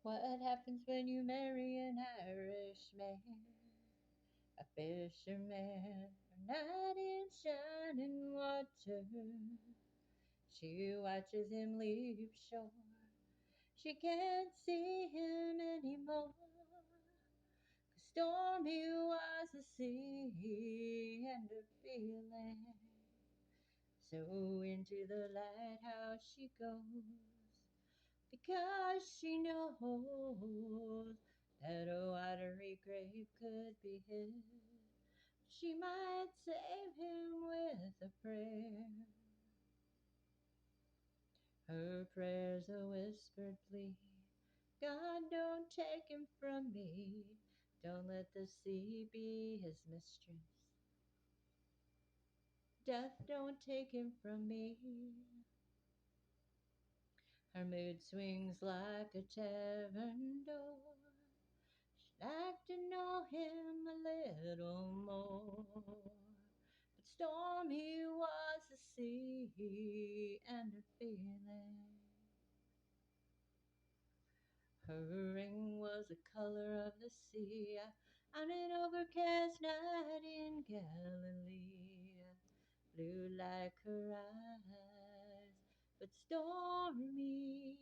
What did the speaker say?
What happens when you marry an Irishman? A fisherman, a knight in shining water. She watches him leave shore. She can't see him anymore. 'Cause stormy was the sea and her feeling. So into the lighthouse she goes, because she knows that a watery grave could be his. She might save him with a prayer. Her prayer's a whispered plea. God, don't take him from me. Don't let the sea be his mistress. Death, don't take him from me. Her mood swings like a tavern door. She'd like to know him a little more. But stormy was the sea and her feeling. Her ring was the color of the sea on an overcast night in Galilee. Blue like her eyes, but stormy.